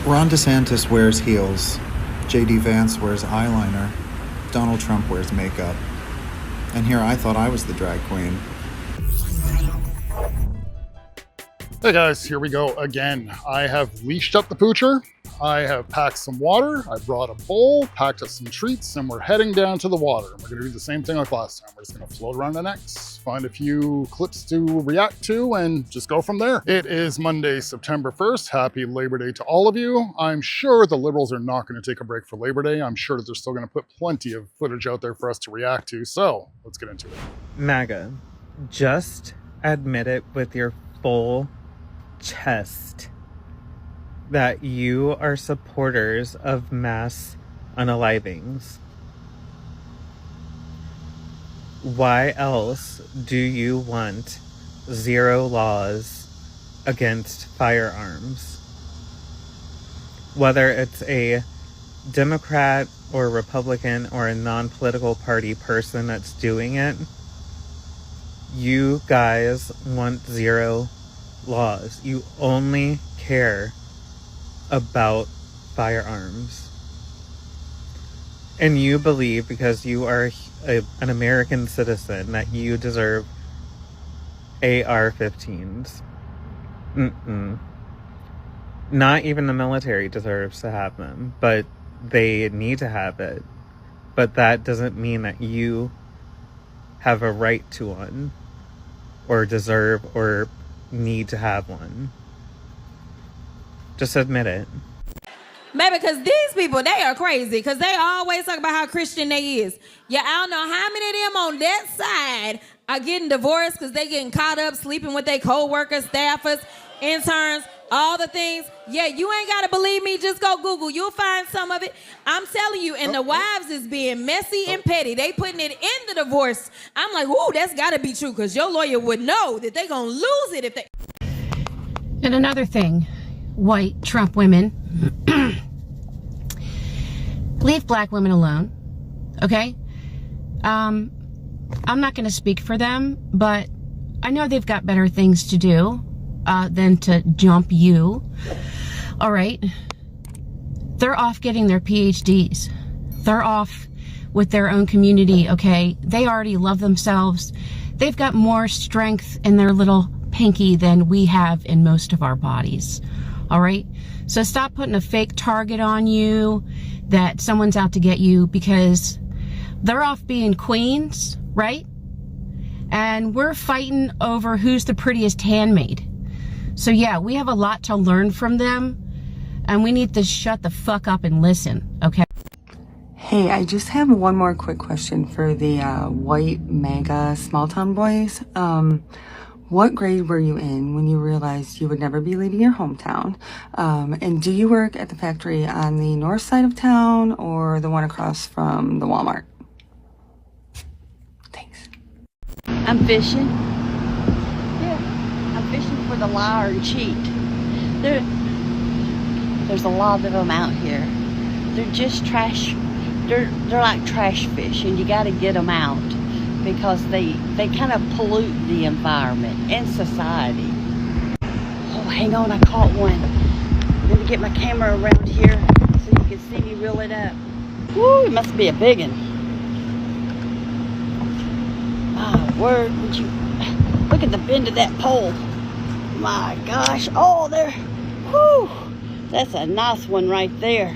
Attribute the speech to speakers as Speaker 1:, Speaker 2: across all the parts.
Speaker 1: Ron DeSantis wears heels. J.D. Vance wears eyeliner. Donald Trump wears makeup. And here I thought I was the drag queen.
Speaker 2: Hey guys, here we go again. I have leashed up the poocher. I have packed some water. I brought a bowl, packed up some treats, and we're heading down to the water. We're gonna do the same thing like last time. We're just gonna float around the necks, find a few clips to react to, and just go from there. It is Monday, September 1st. Happy Labor Day to all of you. I'm sure the Liberals are not gonna take a break for Labor Day. I'm sure that they're still gonna put plenty of footage out there for us to react to. So let's get into it.
Speaker 3: MAGA, just admit it with your full chest that you are supporters of mass unalivings. Why else do you want zero laws against firearms? Whether it's a Democrat or Republican or a non-political party person that's doing it, you guys want zero laws. You only care about firearms. And you believe, because you are an American citizen, that you deserve AR-15s. Not even the military deserves to have them, but they need to have it. But that doesn't mean that you have a right to one, or deserve, or need to have one. Just admit it.
Speaker 4: Maybe because these people, they are crazy, because they always talk about how Christian they is. Yeah, I don't know how many of them on that side are getting divorced because they getting caught up sleeping with their co-workers, staffers, interns, all the things. Yeah, you ain't got to believe me. Just go Google. You'll find some of it. I'm telling you. And the wives is being messy and petty. They putting it in the divorce. I'm like, ooh, that's got to be true, because your lawyer would know that they going to lose it if they...
Speaker 5: And another thing, white Trump women, leave black women alone, okay? I'm not going to speak for them, but I know they've got better things to do than to jump you, all right? They're off getting their PhDs. They're off with their own community, okay? They already love themselves. They've got more strength in their little pinky than we have in most of our bodies, all right? So stop putting a fake target on you that someone's out to get you, because they're off being queens, right? And we're fighting over who's the prettiest handmaid. So yeah, we have a lot to learn from them, and we need to shut the fuck up and listen, okay?
Speaker 6: Hey, I just have one more quick question for the white MAGA small town boys. What grade were you in when you realized you would never be leaving your hometown? And do you work at the factory on the north side of town or the one across from the Walmart? Thanks.
Speaker 7: I'm fishing. Yeah, I'm fishing for the liar and cheat. There's a lot of them out here. They're just trash. They're like trash fish, and you got to get them out, because they kind of pollute the environment and society. Oh, hang on, I caught one. Let me get my camera around here so you can see me reel it up. Woo, it must be a big one. My word, would you look at the bend of that pole? My gosh, oh, there. Whoo, that's a nice one right there.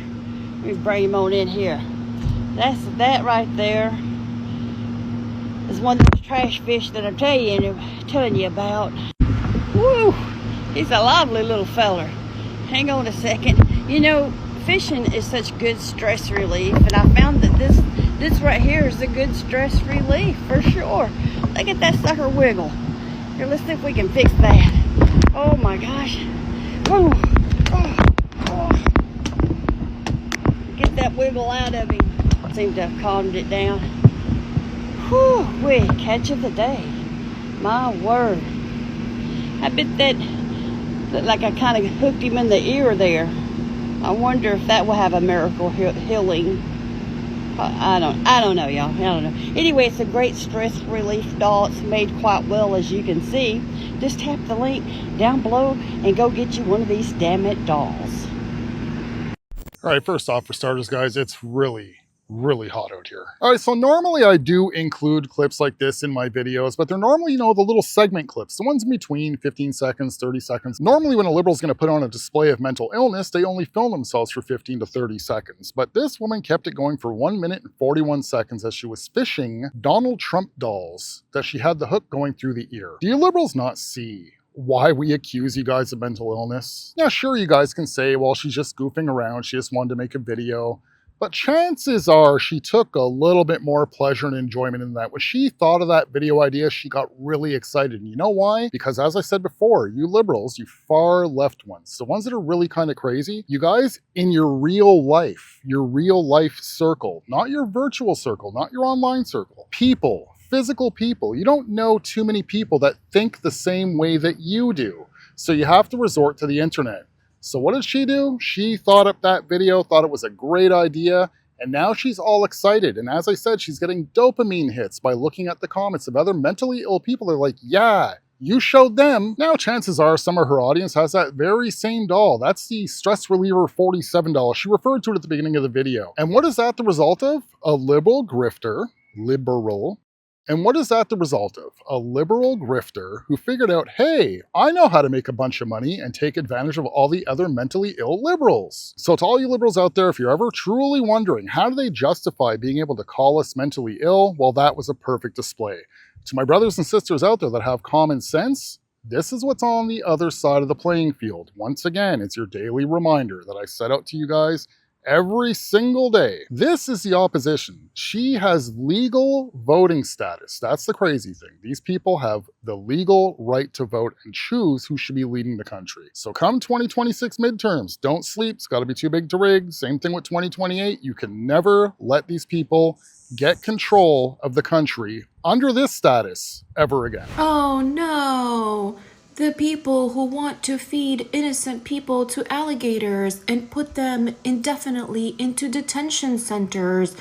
Speaker 7: Let me bring him on in here. That right there is one of those trash fish that I'm telling you about. Woo! He's a lively little feller. Hang on a second. You know, fishing is such good stress relief, and I found that this right here is a good stress relief for sure. Look at that sucker wiggle. Here, let's see if we can fix that. Oh my gosh. Woo. Get that wiggle out of him. Seem to have calmed it down. Whew, wait, catch of the day. My word. I bet that like I kind of hooked him in the ear there. I wonder if that will have a miracle healing. I don't know, y'all. I don't know. Anyway, it's a great stress relief doll. It's made quite well, as you can see. Just tap the link down below and go get you one of these damn it dolls.
Speaker 2: All right, first off, for starters, guys, it's really hot out here. All right, so normally I do include clips like this in my videos, but they're normally, you know, the little segment clips, the ones in between 15 seconds, 30 seconds. Normally when a liberal's gonna put on a display of mental illness, they only film themselves for 15 to 30 seconds. But this woman kept it going for 1 minute and 41 seconds as she was fishing Donald Trump dolls that she had the hook going through the ear. Do you liberals not see why we accuse you guys of mental illness? Yeah, sure, you guys can say, well, she's just goofing around, she just wanted to make a video. But chances are she took a little bit more pleasure and enjoyment in that. When she thought of that video idea, she got really excited. And you know why? Because as I said before, you liberals, you far left ones, the ones that are really kind of crazy, you guys in your real life circle, not your virtual circle, not your online circle, people, physical people, you don't know too many people that think the same way that you do. So you have to resort to the internet. So what did she do? She thought up that video, thought it was a great idea, and now she's all excited. And as I said, she's getting dopamine hits by looking at the comments of other mentally ill people. They're like, yeah, you showed them. Now chances are some of her audience has that very same doll. That's the stress reliever 47 doll. She referred to it at the beginning of the video. And what is that the result of? A liberal grifter, and what is that the result of? A liberal grifter who figured out, hey, I know how to make a bunch of money and take advantage of all the other mentally ill liberals. So to all you liberals out there, if you're ever truly wondering, how do they justify being able to call us mentally ill? Well, that was a perfect display. To my brothers and sisters out there that have common sense, this is what's on the other side of the playing field. Once again, it's your daily reminder that I set out to you guys every single day. This is the opposition. She has legal voting status. That's the crazy thing. These people have the legal right to vote and choose who should be leading the country. So come 2026 midterms, don't sleep. It's got to be too big to rig. Same thing with 2028. You can never let these people get control of the country under this status ever again.
Speaker 8: Oh no! The people who want to feed innocent people to alligators and put them indefinitely into detention centers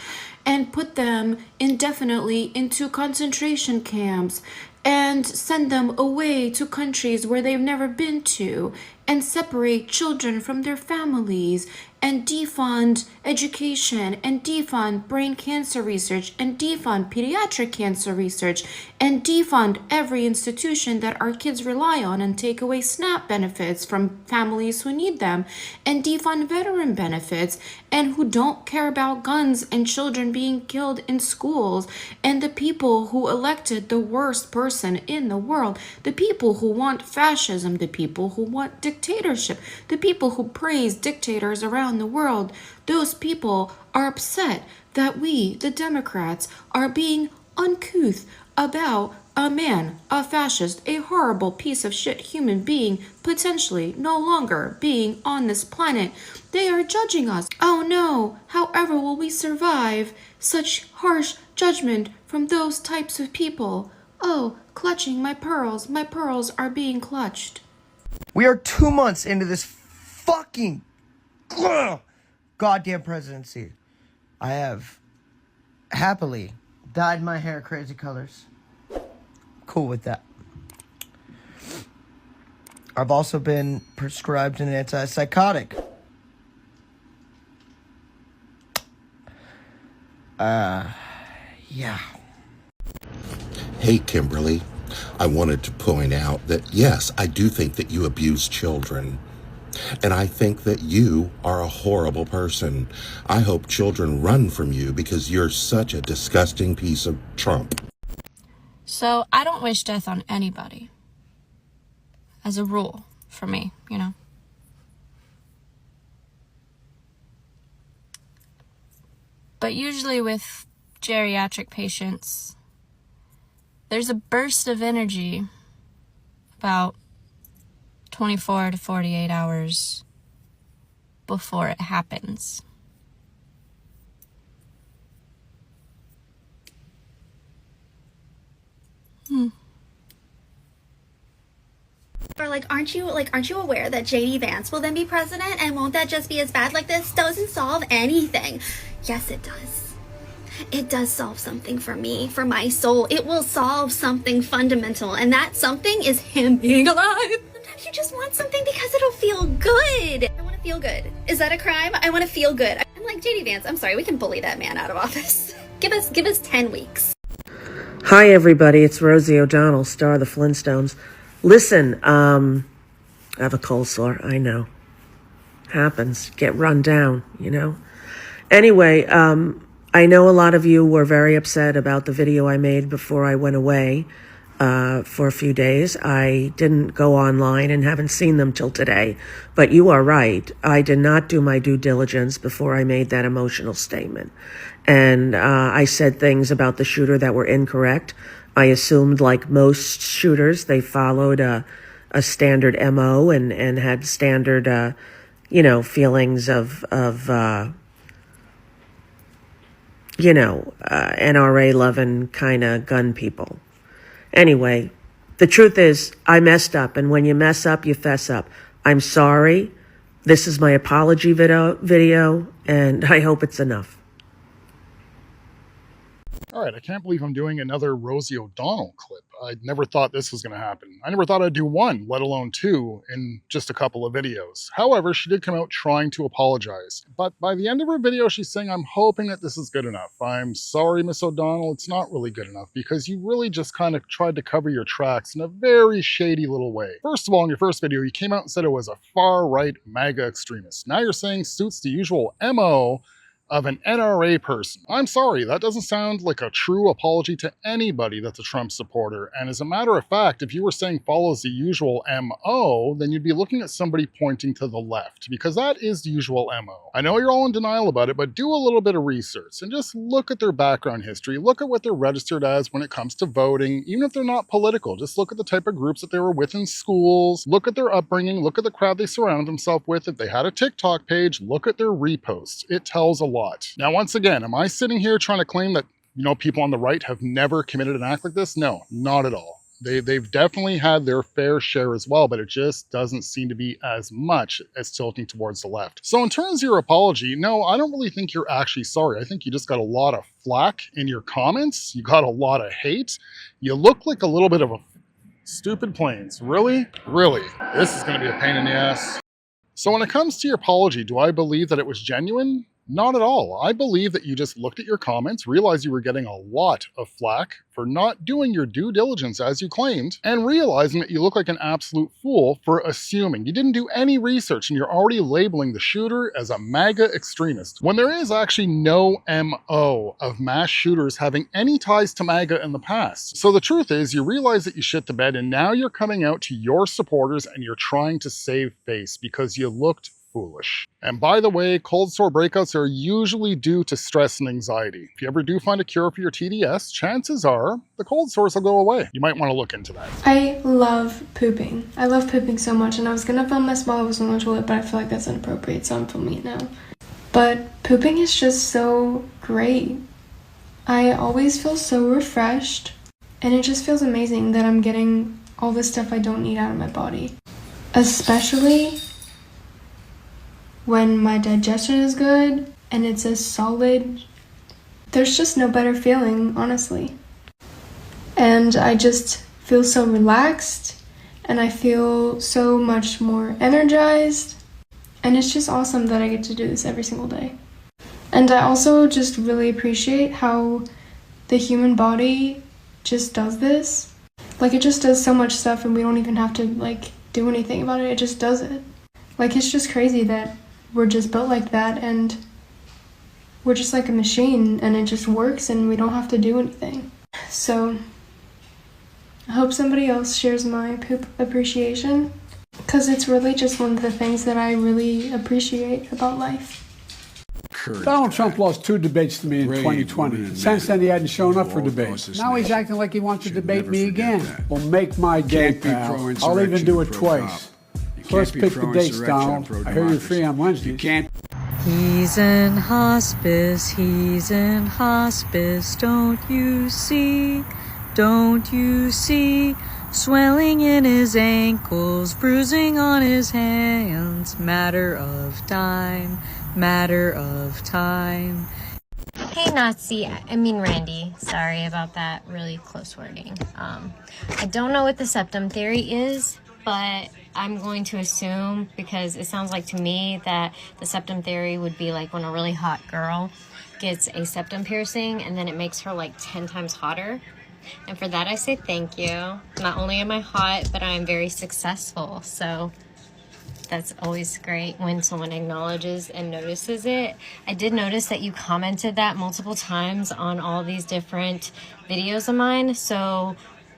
Speaker 8: and put them indefinitely into concentration camps and send them away to countries where they've never been to and separate children from their families and defund education and defund brain cancer research and defund pediatric cancer research and defund every institution that our kids rely on and take away SNAP benefits from families who need them and defund veteran benefits and who don't care about guns and children being killed in schools and the people who elected the worst person in the world, the people who want fascism, the people who want dictatorship, the people who praise dictators around the world. Those people are upset that we, the Democrats, are being uncouth about a man, a fascist, a horrible piece of shit human being, potentially no longer being on this planet. They are judging us. Oh no, however will we survive such harsh judgment from those types of people? Oh, clutching my pearls are being clutched.
Speaker 9: We are 2 months into this fucking goddamn presidency. I have happily dyed my hair crazy colors. Cool with that. I've also been prescribed an antipsychotic. Yeah.
Speaker 10: Hey, Kimberly. I wanted to point out that, yes, I do think that you abuse children. And I think that you are a horrible person. I hope children run from you because you're such a disgusting piece of Trump.
Speaker 11: So I don't wish death on anybody. As a rule, for me, you know. But usually with geriatric patients, there's a burst of energy about 24 to 48 hours before it happens.
Speaker 12: Or aren't you aware that JD Vance will then be president, and won't that just be as bad? This doesn't solve anything. Yes, it does. It does solve something for me, for my soul. It will solve something fundamental, and that something is him being alive. Sometimes you just want something because it'll feel good. I want to feel good. Is that a crime? I want to feel good. I'm like, JD Vance, I'm sorry, we can bully that man out of office. Give us 10 weeks.
Speaker 13: Hi, everybody. It's Rosie O'Donnell, star of the Flintstones. Listen, I have a cold sore. I know. Happens. Get run down, you know? Anyway, I know a lot of you were very upset about the video I made before I went away for a few days. I didn't go online and haven't seen them till today. But you are right. I did not do my due diligence before I made that emotional statement. And I said things about the shooter that were incorrect. I assumed, like most shooters, they followed a standard MO and had standard, feelings of NRA-loving kind of gun people. Anyway, the truth is, I messed up, and when you mess up, you fess up. I'm sorry. This is my apology video, and I hope it's enough.
Speaker 2: All right, I can't believe I'm doing another Rosie O'Donnell clip. I never thought this was going to happen. I never thought I'd do one, let alone two, in just a couple of videos. However, she did come out trying to apologize. But by the end of her video, she's saying, I'm hoping that this is good enough. I'm sorry, Miss O'Donnell, it's not really good enough because you really just kind of tried to cover your tracks in a very shady little way. First of all, in your first video, you came out and said it was a far-right MAGA extremist. Now you're saying suits the usual MO of an NRA person. I'm sorry, that doesn't sound like a true apology to anybody that's a Trump supporter. And as a matter of fact, if you were saying follows the usual MO, then you'd be looking at somebody pointing to the left, because that is the usual MO. I know you're all in denial about it, but do a little bit of research and just look at their background history. Look at what they're registered as when it comes to voting, even if they're not political. Just look at the type of groups that they were with in schools, look at their upbringing, look at the crowd they surrounded themselves with. If they had a TikTok page, look at their reposts. It tells a lot. Now, once again, am I sitting here trying to claim that, people on the right have never committed an act like this? No, not at all. They've definitely had their fair share as well, but it just doesn't seem to be as much as tilting towards the left. So in terms of your apology, no, I don't really think you're actually sorry. I think you just got a lot of flack in your comments. You got a lot of hate. You look like a little bit of a stupid planes. Really? Really? This is going to be a pain in the ass. So when it comes to your apology, do I believe that it was genuine? Not at all. I believe that you just looked at your comments, realized you were getting a lot of flack for not doing your due diligence as you claimed, and realizing that you look like an absolute fool for assuming. You didn't do any research and you're already labeling the shooter as a MAGA extremist, when there is actually no MO of mass shooters having any ties to MAGA in the past. So the truth is, you realize that you shit the bed and now you're coming out to your supporters and you're trying to save face because you looked foolish. And by the way, cold sore breakouts are usually due to stress and anxiety. If you ever do find a cure for your TDS, chances are the cold sores will go away. You might want to look into that.
Speaker 8: I love pooping. I love pooping so much, and I was gonna film this while I was on the toilet, but I feel like that's inappropriate, so I'm filming it now. But pooping is just so great. I always feel so refreshed, and it just feels amazing that I'm getting all the stuff I don't need out of my body. Especially when my digestion is good and it's a solid, there's just no better feeling, honestly. And I just feel so relaxed and I feel so much more energized, and it's just awesome that I get to do this every single day. And I also just really appreciate how the human body just does this. Like, it just does so much stuff and we don't even have to do anything about it. It just does it. It's just crazy that we're just built like that, and we're just like a machine, and it just works, and we don't have to do anything. So I hope somebody else shares my poop appreciation, because it's really just one of the things that I really appreciate about life.
Speaker 14: Donald Trump lost 2 debates to me in 2020. Since then, he hadn't shown up for debates. Now he's acting like he wants to debate me again. Well, make my day, pal. I'll even do it twice. So let's pick the dates, Donald. I hear you're free on Wednesdays.
Speaker 15: He's in hospice, don't you see? Don't you see? Swelling in his ankles, bruising on his hands. Matter of time, matter of time.
Speaker 16: Hey Nazi, Randy, sorry about that really close wording. I don't know what the septum theory is, but I'm going to assume, because it sounds like to me that the septum theory would be like when a really hot girl gets a septum piercing and then it makes her like 10 times hotter. And for that I say thank you. Not only am I hot, but I am very successful. So that's always great when someone acknowledges and notices it. I did notice that you commented that multiple times on all these different videos of mine. So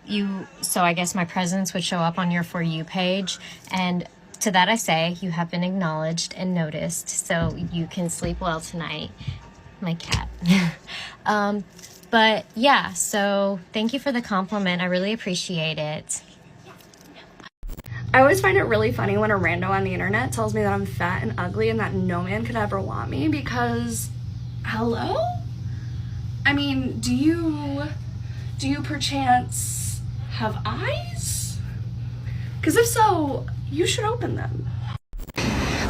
Speaker 16: I guess my presence would show up on your For You page. And to that I say, you have been acknowledged and noticed. So you can sleep well tonight, my cat. But yeah, so thank you for the compliment. I really appreciate it.
Speaker 17: I always find it really funny when a rando on the internet tells me that I'm fat and ugly and that no man could ever want me, because, hello? I mean, do you perchance have eyes? Because if so, you should open them.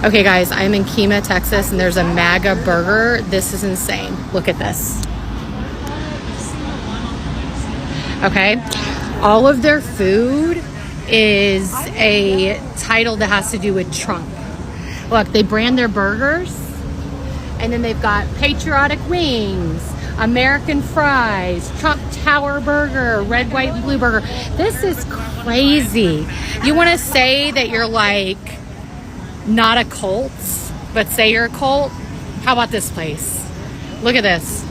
Speaker 18: Okay guys, I'm in Kemah, Texas, and there's a MAGA Burger. This is insane. Look at this. Okay, all of their food is a title that has to do with Trump. Look, they brand their burgers, and then they've got patriotic wings, American fries, Trump Tower burger, red, white, and blue burger. This is crazy. You want to say that you're like not a cult, but say you're a cult? How about this place? Look at this.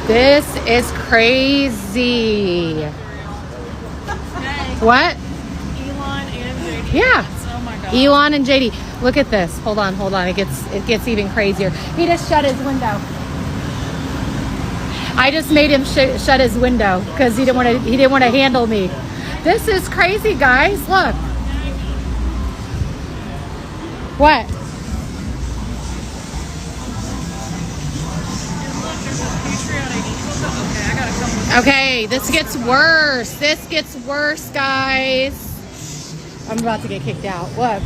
Speaker 18: This is crazy. What?
Speaker 19: Elon and JD.
Speaker 18: Yeah.
Speaker 19: Oh my God.
Speaker 18: Elon and JD. Look at this. Hold on. It gets even crazier. He just shut his window. I just made him shut his window because he didn't want to handle me. This is crazy, guys. Look. What? Okay, this gets worse. This gets worse, guys. I'm about to get kicked out. What?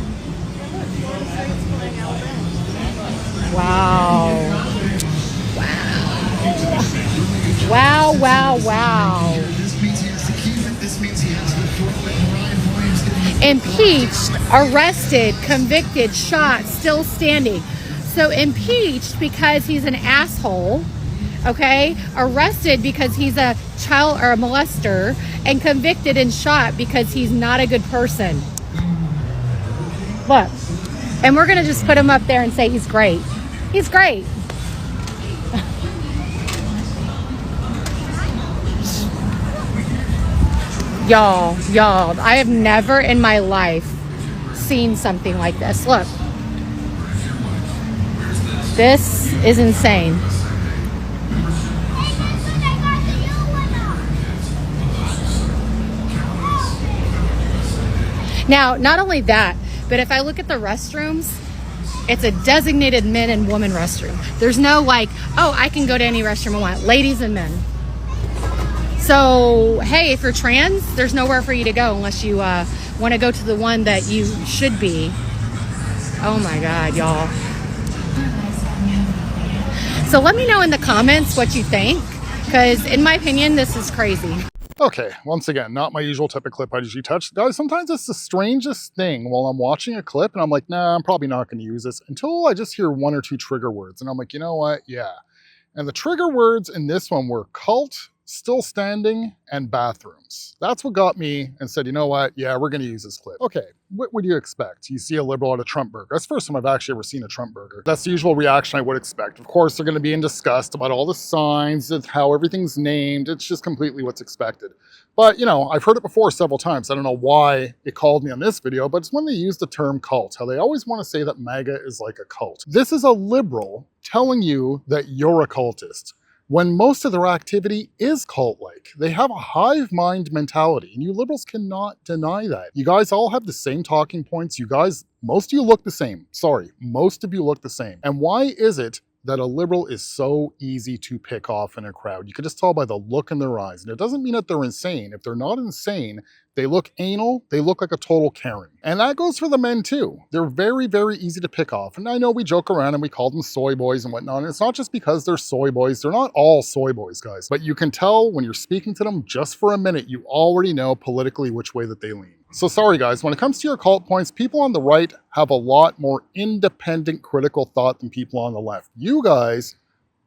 Speaker 18: Wow. Wow. Wow. Impeached, arrested, convicted, shot, still standing. So impeached because he's an asshole. Okay, arrested because he's a child or a molester, and convicted and shot because he's not a good person. Look, and we're gonna just put him up there and say he's great. He's great. Y'all, I have never in my life seen something like this. Look, this is insane. Now, not only that, but if I look at the restrooms, it's a designated men and women restroom. There's no like, oh, I can go to any restroom I want, ladies and men. So, hey, if you're trans, there's nowhere for you to go unless you want to go to the one that you should be. Oh my God, y'all. So let me know in the comments what you think, because in my opinion, this is crazy.
Speaker 2: Okay, once again, not my usual type of clip I usually touch. Guys, sometimes it's the strangest thing while I'm watching a clip and I'm like, nah, I'm probably not going to use this until I just hear one or two trigger words. And I'm like, you know what? Yeah. And the trigger words in this one were cult, still standing, and bathrooms. That's what got me and said, you know what? Yeah, we're going to use this clip. Okay, what would you expect? You see a liberal at a Trump burger. That's the first time I've actually ever seen a Trump burger. That's the usual reaction I would expect. Of course, they're going to be in disgust about all the signs and how everything's named. It's just completely what's expected. But, you know, I've heard it before several times. I don't know why it called me on this video, but it's when they use the term cult, how they always want to say that MAGA is like a cult. This is a liberal telling you that you're a cultist, when most of their activity is cult-like. They have a hive mind mentality, and you liberals cannot deny that. You guys all have the same talking points. You guys, most of you look the same. Sorry, most of you look the same. And why is it that a liberal is so easy to pick off in a crowd. You can just tell by the look in their eyes. And it doesn't mean that they're insane. If they're not insane, they look anal, they look like a total Karen. And that goes for the men too. They're very, very easy to pick off. And I know we joke around and we call them soy boys and whatnot. And it's not just because they're soy boys. They're not all soy boys, guys. But you can tell when you're speaking to them just for a minute, you already know politically which way that they lean. So sorry guys, when it comes to your cult points, people on the right have a lot more independent critical thought than people on the left. You guys,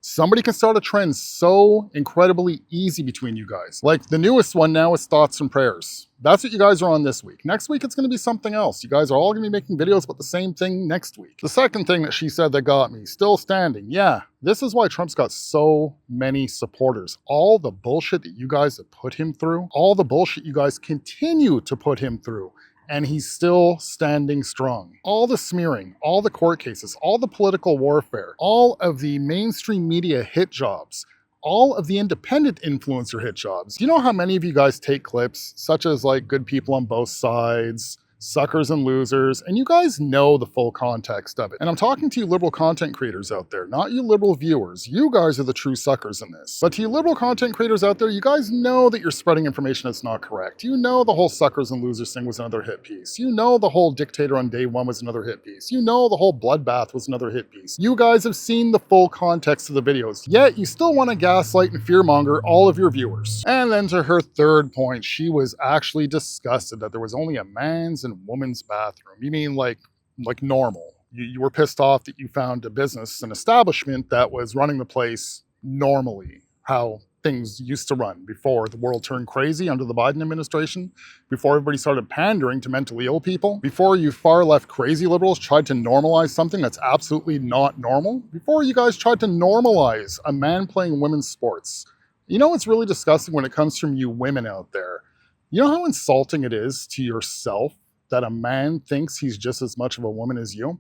Speaker 2: somebody can start a trend so incredibly easy between you guys. Like the newest one now is thoughts and prayers. That's what you guys are on this week. Next week, it's going to be something else. You guys are all going to be making videos about the same thing next week. The second thing that she said that got me, still standing. Yeah, this is why Trump's got so many supporters. All the bullshit that you guys have put him through, all the bullshit you guys continue to put him through, and he's still standing strong. All the smearing, all the court cases, all the political warfare, all of the mainstream media hit jobs, all of the independent influencer hit jobs. You know how many of you guys take clips, such as like good people on both sides, suckers and losers, and you guys know the full context of it. And I'm talking to you liberal content creators out there, not you liberal viewers. You guys are the true suckers in this. But to you liberal content creators out there, you guys know that you're spreading information that's not correct. You know the whole suckers and losers thing was another hit piece. You know the whole dictator on day one was another hit piece. You know the whole bloodbath was another hit piece. You guys have seen the full context of the videos, yet you still want to gaslight and fearmonger all of your viewers. And then to her third point, she was actually disgusted that there was only a man's and woman's bathroom. You mean like normal? You were pissed off that you found a business, an establishment that was running the place normally, how things used to run before the world turned crazy under the Biden administration, before everybody started pandering to mentally ill people, before you far left crazy liberals tried to normalize something that's absolutely not normal, before you guys tried to normalize a man playing women's sports. You know what's really disgusting when it comes from you women out there? You know how insulting it is to yourself that a man thinks he's just as much of a woman as you?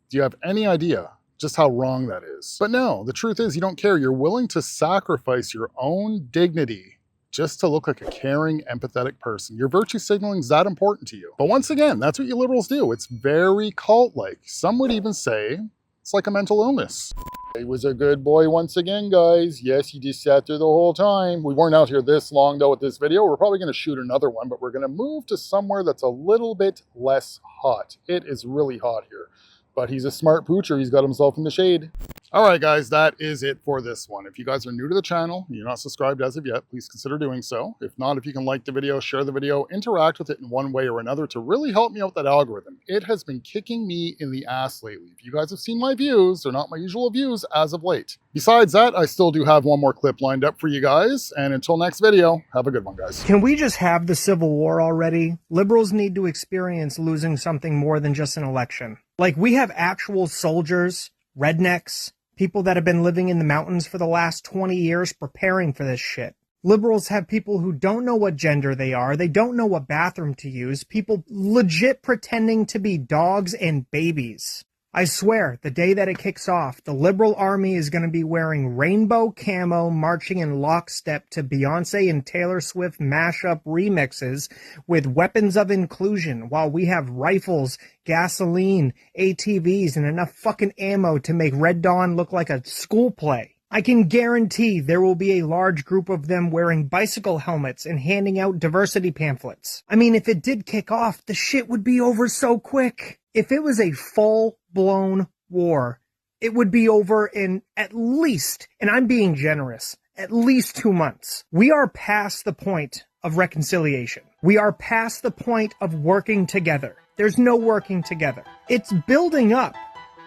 Speaker 2: Do you have any idea just how wrong that is? But no, the truth is you don't care. You're willing to sacrifice your own dignity just to look like a caring, empathetic person. Your virtue signaling is that important to you. But once again, that's what you liberals do. It's very cult-like. Some would even say it's like a mental illness. He was a good boy once again, guys. Yes, he just sat there the whole time. We weren't out here this long, though, with this video. We're probably going to shoot another one, but we're going to move to somewhere that's a little bit less hot. It is really hot here. But he's a smart poocher. He's got himself in the shade. All right, guys, that is it for this one. If you guys are new to the channel, you're not subscribed as of yet, please consider doing so. If not, if you can like the video, share the video, interact with it in one way or another to really help me out with that algorithm. It has been kicking me in the ass lately. If you guys have seen my views, they're not my usual views as of late. Besides that, I still do have one more clip lined up for you guys. And until next video, have a good one, guys.
Speaker 20: Can we just have the Civil War already? Liberals need to experience losing something more than just an election. Like, we have actual soldiers, rednecks, people that have been living in the mountains for the last 20 years preparing for this shit. Liberals have people who don't know what gender they are. They don't know what bathroom to use. People legit pretending to be dogs and babies. I swear, the day that it kicks off, the liberal army is going to be wearing rainbow camo, marching in lockstep to Beyonce and Taylor Swift mashup remixes with weapons of inclusion, while we have rifles, gasoline, ATVs, and enough fucking ammo to make Red Dawn look like a school play. I can guarantee there will be a large group of them wearing bicycle helmets and handing out diversity pamphlets. I mean, if it did kick off, the shit would be over so quick. If it was a full-blown war, it would be over in at least, and I'm being generous, at least 2 months. We are past the point of reconciliation. We are past the point of working together. There's no working together. It's building up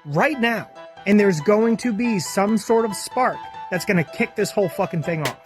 Speaker 20: right now, and there's going to be some sort of spark that's going to kick this whole fucking thing off.